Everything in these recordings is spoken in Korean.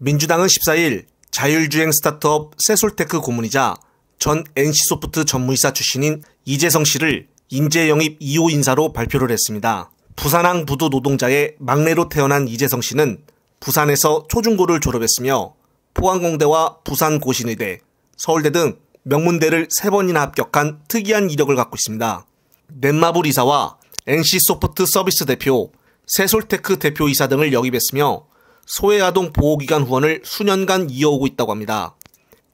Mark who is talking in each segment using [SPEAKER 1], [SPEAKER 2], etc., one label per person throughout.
[SPEAKER 1] 민주당은 14일 자율주행 스타트업 세솔테크 고문이자 전 NC소프트 전무이사 출신인 이재성 씨를 인재 영입 2호 인사로 발표를 했습니다. 부산항 부두 노동자의 막내로 태어난 이재성 씨는 부산에서 초중고를 졸업했으며 포항공대와 부산고신의대, 서울대 등 명문대를 3번이나 합격한 특이한 이력을 갖고 있습니다. 넷마블 이사와 NC소프트 서비스 대표, 세솔테크 대표이사 등을 역입했으며 소외아동 보호기관 후원을 수년간 이어오고 있다고 합니다.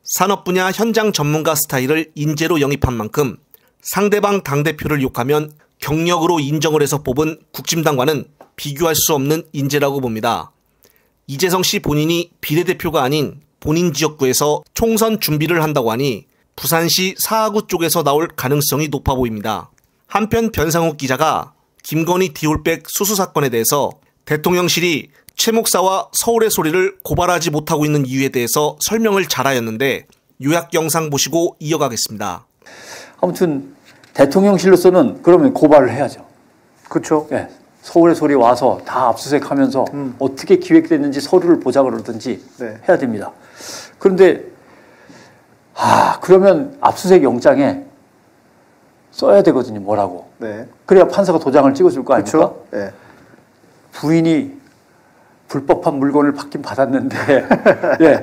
[SPEAKER 1] 산업 분야 현장 전문가 스타일을 인재로 영입한 만큼 상대방 당대표를 욕하면 경력으로 인정을 해서 뽑은 국진당과는 비교할 수 없는 인재라고 봅니다. 이재성 씨 본인이 비례대표가 아닌 본인 지역구에서 총선 준비를 한다고 하니 부산시 사하구 쪽에서 나올 가능성이 높아 보입니다. 한편 변상욱 기자가 김건희 디올백 수수 사건에 대해서 대통령실이 최 목사와 서울의 소리를 고발하지 못하고 있는 이유에 대해서 설명을 잘하였는데 요약 영상 보시고 이어가겠습니다.
[SPEAKER 2] 아무튼 대통령실로서는 그러면 고발을 해야죠.
[SPEAKER 3] 그렇죠.
[SPEAKER 2] 네. 서울의 소리 와서 다 압수수색하면서 어떻게 기획됐는지 서류를 보자 그러든지 해야 됩니다. 그런데 그러면 압수수색 영장에 써야 되거든요. 뭐라고. 그래야 판사가 도장을 찍어줄 거 아닙니까?
[SPEAKER 3] 네.
[SPEAKER 2] 부인이 불법한 물건을 받긴 받았는데 예,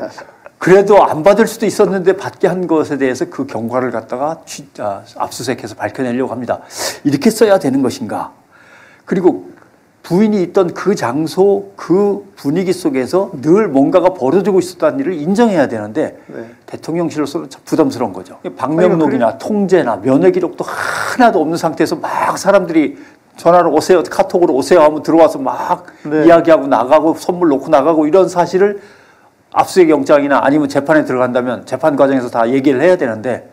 [SPEAKER 2] 그래도 안 받을 수도 있었는데 받게 한 것에 대해서 그 경과를 갖다가 압수수색해서 밝혀내려고 합니다. 이렇게 써야 되는 것인가? 그리고 부인이 있던 그 장소, 그 분위기 속에서 늘 뭔가가 벌어지고 있었다는 일을 인정해야 되는데 대통령실로서는 참 부담스러운 거죠. 방명록이나 통제나 면회 기록도 하나도 없는 상태에서 막 사람들이 전화로 오세요, 카톡으로 오세요 하면 들어와서 막 이야기하고 나가고 선물 놓고 나가고 이런 사실을 압수수색 영장이나 아니면 재판에 들어간다면 재판 과정에서 다 얘기를 해야 되는데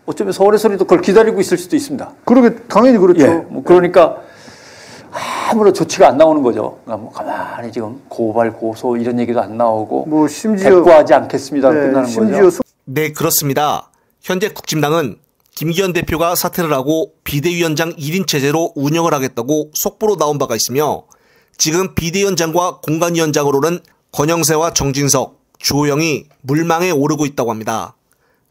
[SPEAKER 2] 어쩌면 서울의 소리도 그걸 기다리고 있을 수도 있습니다.
[SPEAKER 3] 그러게 당연히 그렇죠.
[SPEAKER 2] 예, 그러니까 아무런 조치가 안 나오는 거죠. 뭐 가만히 지금 고발, 고소 이런 얘기도 안 나오고
[SPEAKER 3] 뭐 심지어
[SPEAKER 2] 대꾸하지 않겠습니다. 끝나는 거죠.
[SPEAKER 1] 네, 그렇습니다. 현재 국진당은 김기현 대표가 사퇴를 하고 비대위원장 1인 체제로 운영을 하겠다고 속보로 나온 바가 있으며 지금 비대위원장과 공관위원장으로는 권영세와 정진석, 주호영이 물망에 오르고 있다고 합니다.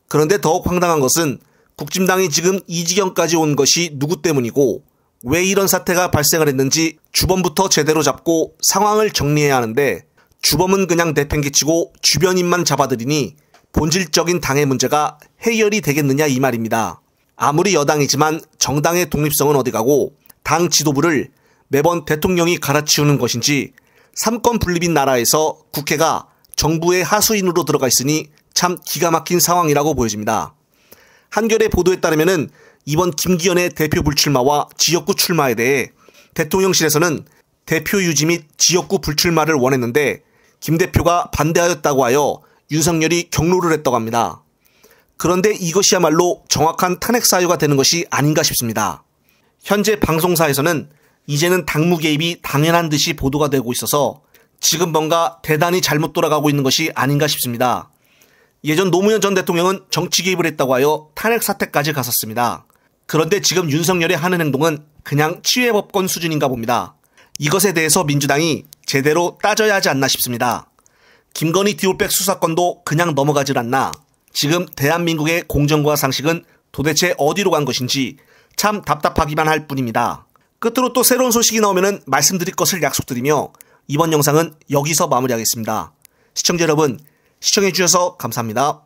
[SPEAKER 1] 그런데 더욱 황당한 것은 국진당이 지금 이 지경까지 온 것이 누구 때문이고 왜 이런 사태가 발생을 했는지 주범부터 제대로 잡고 상황을 정리해야 하는데 주범은 그냥 내팽개치고 주변인만 잡아들이니 본질적인 당의 문제가 해결이 되겠느냐 이 말입니다. 아무리 여당이지만 정당의 독립성은 어디 가고 당 지도부를 매번 대통령이 갈아치우는 것인지 삼권 분립인 나라에서 국회가 정부의 하수인으로 들어가 있으니 참 기가 막힌 상황이라고 보여집니다. 한겨레 보도에 따르면 이번 김기현의 대표 불출마와 지역구 출마에 대해 대통령실에서는 대표 유지 및 지역구 불출마를 원했는데 김 대표가 반대하였다고 하여 윤석열이 경로를 했다고 합니다. 그런데 이것이야말로 정확한 탄핵 사유가 되는 것이 아닌가 싶습니다. 현재 방송사에서는 이제는 당무 개입이 당연한 듯이 보도가 되고 있어서 지금 뭔가 대단히 잘못 돌아가고 있는 것이 아닌가 싶습니다. 예전 노무현 전 대통령은 정치 개입을 했다고 하여 탄핵 사태까지 갔었습니다. 그런데 지금 윤석열이 하는 행동은 그냥 치외법권 수준인가 봅니다. 이것에 대해서 민주당이 제대로 따져야 하지 않나 싶습니다. 김건희 디올백 수사건도 그냥 넘어가질 않나. 지금 대한민국의 공정과 상식은 도대체 어디로 간 것인지 참 답답하기만 할 뿐입니다. 끝으로 또 새로운 소식이 나오면 말씀드릴 것을 약속드리며 이번 영상은 여기서 마무리하겠습니다. 시청자 여러분, 시청해주셔서 감사합니다.